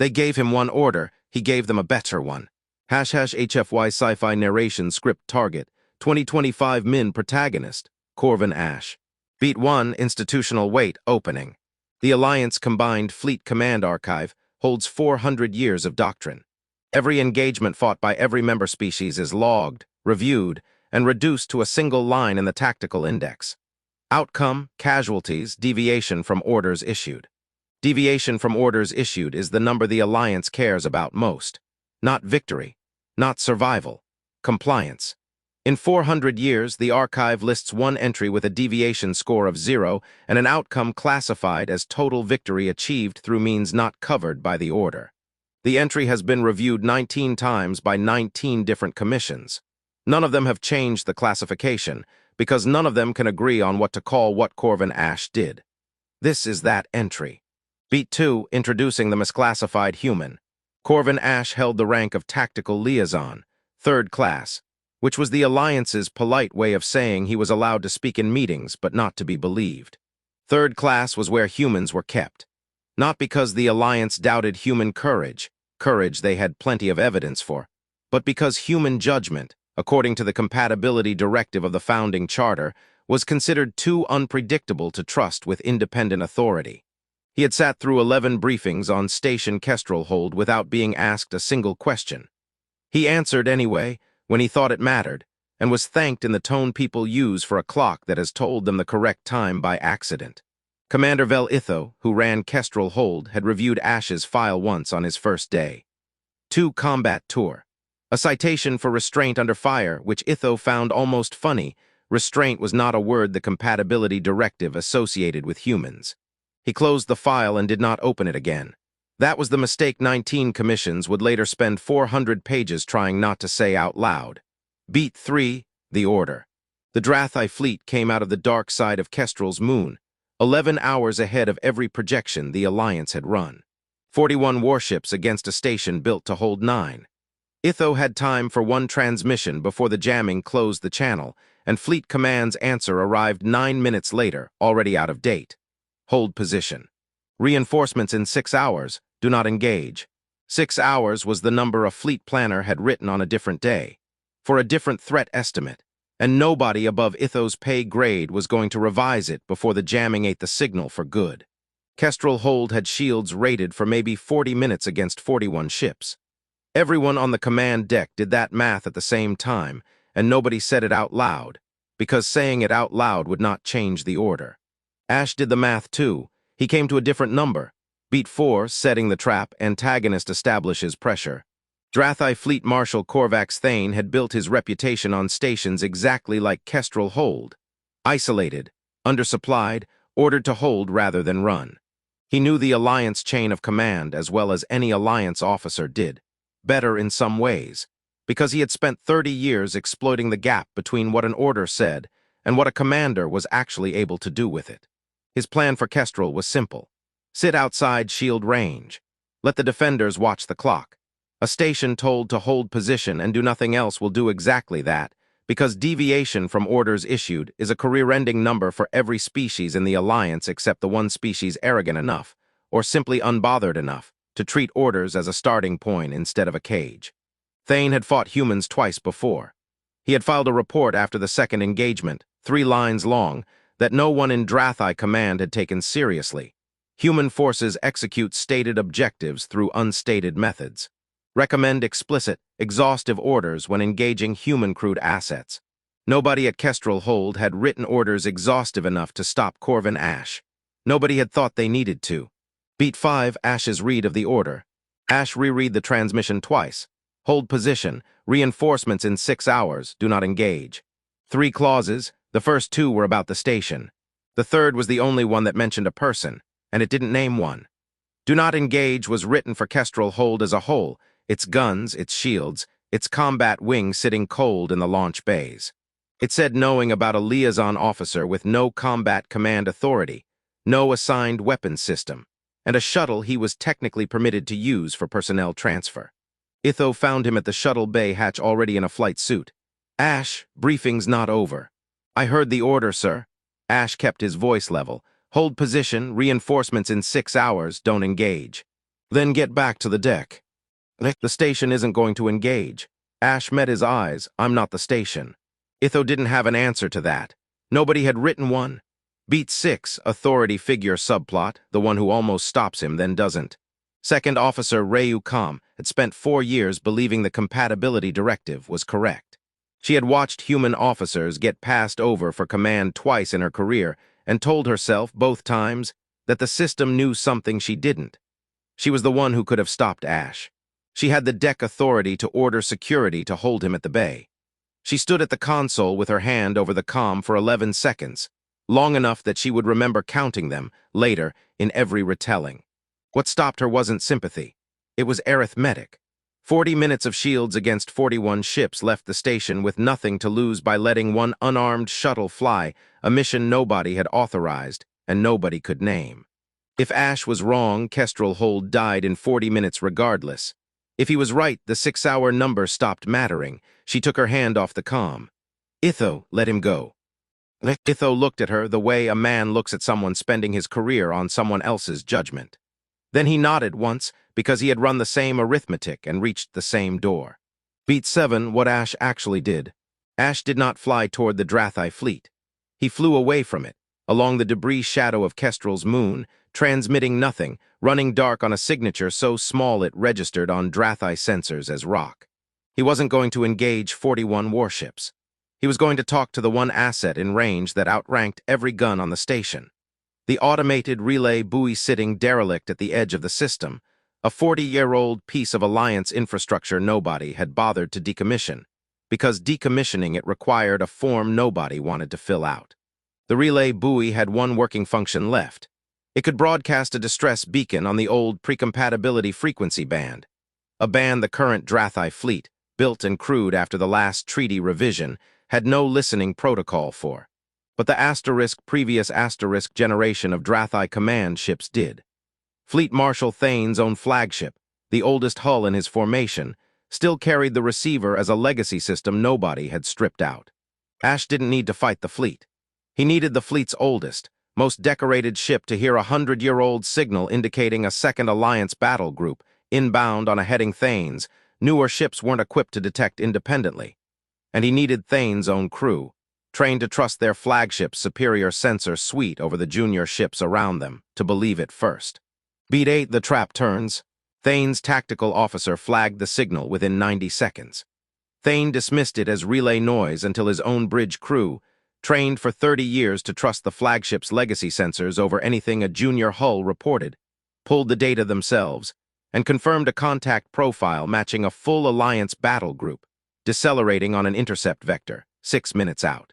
They gave him one order, he gave them a better one. #HFY sci-fi narration script target, 2025 min protagonist, Corvin Ash. Beat 1 institutional weight opening. The Alliance Combined Fleet Command Archive holds 400 years of doctrine. Every engagement fought by every member species is logged, reviewed, and reduced to a single line in the tactical index. Outcome, casualties, deviation from orders issued. Deviation from orders issued is the number the Alliance cares about most. Not victory, not survival, compliance. In 400 years, the archive lists one entry with a deviation score of 0 and an outcome classified as total victory achieved through means not covered by the order. The entry has been reviewed 19 times by 19 different commissions. None of them have changed the classification, because none of them can agree on what to call what Corvin Ash did. This is that entry. Beat 2, introducing the misclassified human. Corvin Ash held the rank of Tactical Liaison, 3rd class, which was the Alliance's polite way of saying he was allowed to speak in meetings but not to be believed. 3rd class was where humans were kept. Not because the Alliance doubted human courage they had plenty of evidence for, but because human judgment, according to the compatibility directive of the founding charter, was considered too unpredictable to trust with independent authority. He had sat through 11 briefings on Station Kestrel Hold without being asked a single question. He answered anyway, when he thought it mattered, and was thanked in the tone people use for a clock that has told them the correct time by accident. Commander Vel Itho, who ran Kestrel Hold, had reviewed Ash's file once on his first day. 2 Combat Tour. A citation for restraint under fire, which Itho found almost funny. Restraint was not a word the compatibility directive associated with humans. He closed the file and did not open it again. That was the mistake 19 commissions would later spend 400 pages trying not to say out loud. Beat 3, the order. The Drathi fleet came out of the dark side of Kestrel's moon, 11 hours ahead of every projection the Alliance had run. 41 warships against a station built to hold 9. Itho had time for one transmission before the jamming closed the channel, and Fleet Command's answer arrived 9 minutes later, already out of date. Hold position. Reinforcements in 6 hours, do not engage. 6 hours was the number a fleet planner had written on a different day, for a different threat estimate, and nobody above Itho's pay grade was going to revise it before the jamming ate the signal for good. Kestrel Hold had shields rated for maybe 40 minutes against 41 ships. Everyone on the command deck did that math at the same time, and nobody said it out loud, because saying it out loud would not change the order. Ash did the math too. He came to a different number. Beat 4, setting the trap, antagonist establishes pressure. Drathi Fleet Marshal Korvax Thane had built his reputation on stations exactly like Kestrel Hold. Isolated, undersupplied, ordered to hold rather than run. He knew the Alliance chain of command as well as any Alliance officer did. Better in some ways, because he had spent 30 years exploiting the gap between what an order said and what a commander was actually able to do with it. His plan for Kestrel was simple. Sit outside shield range. Let the defenders watch the clock. A station told to hold position and do nothing else will do exactly that, because deviation from orders issued is a career-ending number for every species in the Alliance except the one species arrogant enough, or simply unbothered enough, to treat orders as a starting point instead of a cage. Thane had fought humans twice before. He had filed a report after the second engagement, 3 lines long, that no one in Drathi Command had taken seriously. Human forces execute stated objectives through unstated methods. Recommend explicit, exhaustive orders when engaging human-crewed assets. Nobody at Kestrel Hold had written orders exhaustive enough to stop Corvin Ash. Nobody had thought they needed to. Beat 5, Ash's read of the order. Ash reread the transmission twice. Hold position, reinforcements in 6 hours, do not engage. 3 clauses, the first 2 were about the station. The third was the only one that mentioned a person, and it didn't name one. Do not engage was written for Kestrel Hold as a whole, its guns, its shields, its combat wing sitting cold in the launch bays. It said knowing about a liaison officer with no combat command authority, no assigned weapons system, and a shuttle he was technically permitted to use for personnel transfer. Itho found him at the shuttle bay hatch already in a flight suit. Ash, briefing's not over. I heard the order, sir. Ash kept his voice level. Hold position, reinforcements in 6 hours, don't engage. Then get back to the deck. The station isn't going to engage. Ash met his eyes. I'm not the station. Itho didn't have an answer to that. Nobody had written one. Beat 6, authority figure subplot, the one who almost stops him, then doesn't. Second Officer Rayu Kam had spent 4 years believing the compatibility directive was correct. She had watched human officers get passed over for command twice in her career and told herself, both times, that the system knew something she didn't. She was the one who could have stopped Ash. She had the deck authority to order security to hold him at the bay. She stood at the console with her hand over the comm for 11 seconds, long enough that she would remember counting them later in every retelling. What stopped her wasn't sympathy. It was arithmetic. 40 minutes of shields against 41 ships left the station with nothing to lose by letting one unarmed shuttle fly, a mission nobody had authorized and nobody could name. If Ash was wrong, Kestrel Hold died in 40 minutes regardless. If he was right, the 6-hour number stopped mattering. She took her hand off the comm. Itho, let him go. Itho looked at her the way a man looks at someone spending his career on someone else's judgment. Then he nodded once, because he had run the same arithmetic and reached the same door. Beat 7, what Ash actually did. Ash did not fly toward the Drathi fleet. He flew away from it, along the debris shadow of Kestrel's moon, transmitting nothing, running dark on a signature so small it registered on Drathi sensors as rock. He wasn't going to engage 41 warships. He was going to talk to the one asset in range that outranked every gun on the station. The automated relay buoy sitting derelict at the edge of the system, a 40-year-old piece of Alliance infrastructure nobody had bothered to decommission, because decommissioning it required a form nobody wanted to fill out. The relay buoy had one working function left. It could broadcast a distress beacon on the old precompatibility frequency band, a band the current Drathi fleet, built and crewed after the last treaty revision, had no listening protocol for. But the previous generation of Drathi command ships did. Fleet Marshal Thane's own flagship, the oldest hull in his formation, still carried the receiver as a legacy system nobody had stripped out. Ash didn't need to fight the fleet. He needed the fleet's oldest, most decorated ship to hear a 100-year-old signal indicating a second Alliance battle group, inbound on a heading Thane's. Newer ships weren't equipped to detect independently. And he needed Thane's own crew, trained to trust their flagship's superior sensor suite over the junior ships around them, to believe it first. Beat 8, the trap turns. Thane's tactical officer flagged the signal within 90 seconds. Thane dismissed it as relay noise until his own bridge crew, trained for 30 years to trust the flagship's legacy sensors over anything a junior hull reported, pulled the data themselves, and confirmed a contact profile matching a full Alliance battle group, decelerating on an intercept vector, 6 minutes out.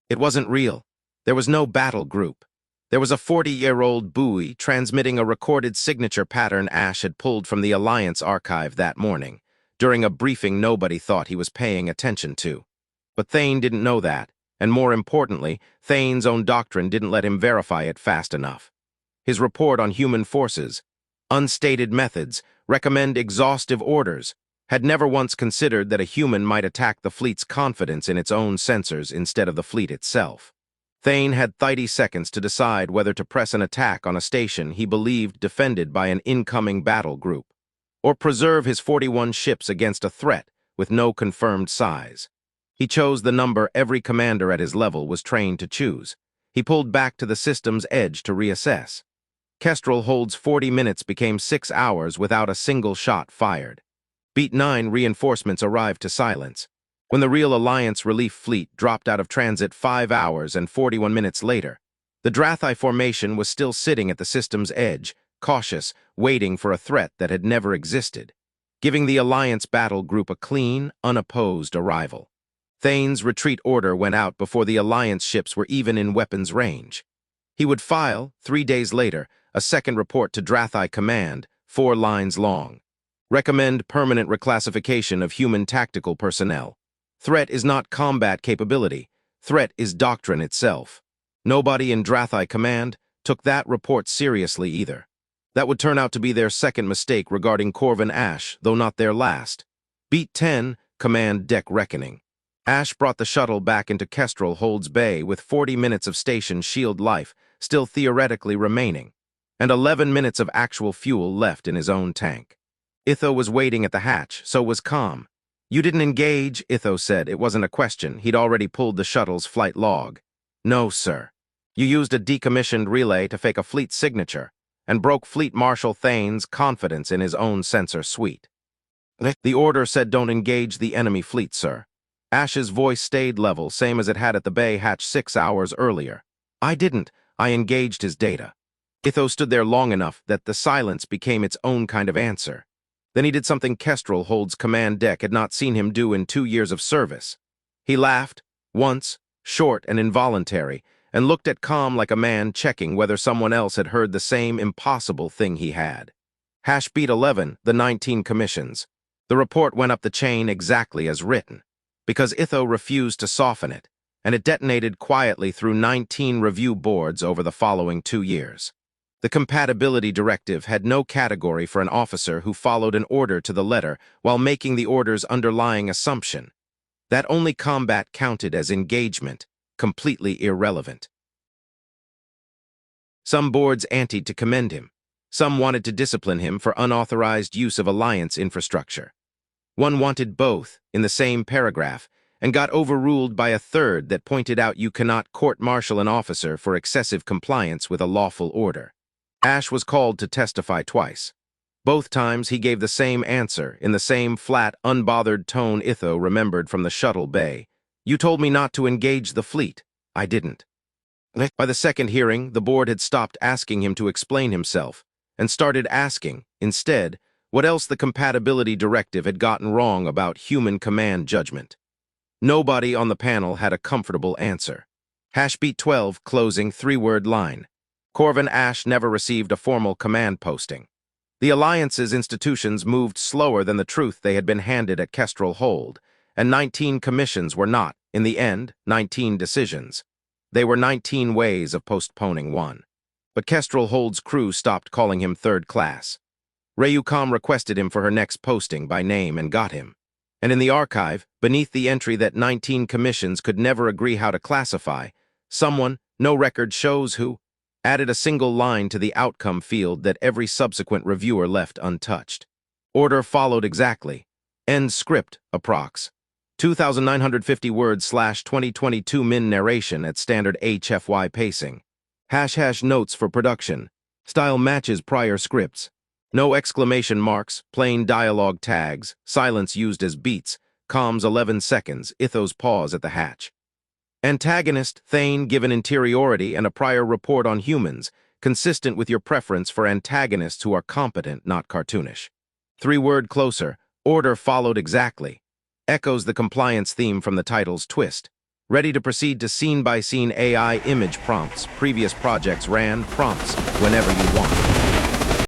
It wasn't real. There was no battle group. There was a 40-year-old buoy transmitting a recorded signature pattern Ash had pulled from the Alliance archive that morning, during a briefing nobody thought he was paying attention to. But Thane didn't know that, and more importantly, Thane's own doctrine didn't let him verify it fast enough. His report on human forces, unstated methods, recommend exhaustive orders, had never once considered that a human might attack the fleet's confidence in its own sensors instead of the fleet itself. Thane had 30 seconds to decide whether to press an attack on a station he believed defended by an incoming battle group, or preserve his 41 ships against a threat with no confirmed size. He chose the number every commander at his level was trained to choose. He pulled back to the system's edge to reassess. Kestrel Hold's 40 minutes became 6 hours without a single shot fired. Beat 9 reinforcements arrived to silence. When the real Alliance relief fleet dropped out of transit 5 hours and 41 minutes later, the Drathi formation was still sitting at the system's edge, cautious, waiting for a threat that had never existed, giving the Alliance battle group a clean, unopposed arrival. Thane's retreat order went out before the Alliance ships were even in weapons range. He would file, 3 days later, a second report to Drathi Command, 4 lines long. Recommend permanent reclassification of human tactical personnel. Threat is not combat capability. Threat is doctrine itself. Nobody in Drathi Command took that report seriously either. That would turn out to be their second mistake regarding Corvin Ash, though not their last. Beat 10, Command Deck Reckoning. Ash brought the shuttle back into Kestrel Hold's bay with 40 minutes of station shield life still theoretically remaining. and 11 minutes of actual fuel left in his own tank. Itho was waiting at the hatch, so was calm. "You didn't engage," Itho said. It wasn't a question. He'd already pulled the shuttle's flight log. "No, sir. You used a decommissioned relay to fake a fleet signature and broke Fleet Marshal Thane's confidence in his own sensor suite." "The order said don't engage the enemy fleet, sir." Ash's voice stayed level, same as it had at the bay hatch 6 hours earlier. "I didn't. I engaged his data." Itho stood there long enough that the silence became its own kind of answer. Then he did something Kestrel Hold's command deck had not seen him do in 2 years of service. He laughed, once, short and involuntary, and looked at Calm like a man checking whether someone else had heard the same impossible thing he had. Beat 11, the 19 commissions. The report went up the chain exactly as written, because Itho refused to soften it, and it detonated quietly through 19 review boards over the following 2 years. The compatibility directive had no category for an officer who followed an order to the letter while making the order's underlying assumption. That only combat counted as engagement, completely irrelevant. Some boards antied to commend him. Some wanted to discipline him for unauthorized use of Alliance infrastructure. One wanted both in the same paragraph and got overruled by a third that pointed out you cannot court-martial an officer for excessive compliance with a lawful order. Ash was called to testify twice. Both times he gave the same answer in the same flat, unbothered tone Itho remembered from the shuttle bay. "You told me not to engage the fleet." "I didn't." By the second hearing, the board had stopped asking him to explain himself and started asking, instead, what else the compatibility directive had gotten wrong about human command judgment. Nobody on the panel had a comfortable answer. Beat 12, closing 3-word line. Corvin Ash never received a formal command posting. The Alliance's institutions moved slower than the truth they had been handed at Kestrel Hold, and 19 commissions were not, in the end, 19 decisions. They were 19 ways of postponing one. But Kestrel Hold's crew stopped calling him third class. Rayucom requested him for her next posting by name and got him. And in the archive, beneath the entry that 19 commissions could never agree how to classify, someone, no record shows who, added a single line to the outcome field that every subsequent reviewer left untouched. Order followed exactly. End script, approx. 2,950 words / 2022 min narration at standard HFY pacing. # notes for production. Style matches prior scripts. No exclamation marks, plain dialogue tags, silence used as beats, comms 11 seconds, Itho's pause at the hatch. Antagonist, Thane given interiority and a prior report on humans, consistent with your preference for antagonists who are competent, not cartoonish. 3-word closer, order followed exactly. Echoes the compliance theme from the title's twist. Ready to proceed to scene-by-scene AI image prompts. Previous projects ran prompts whenever you want.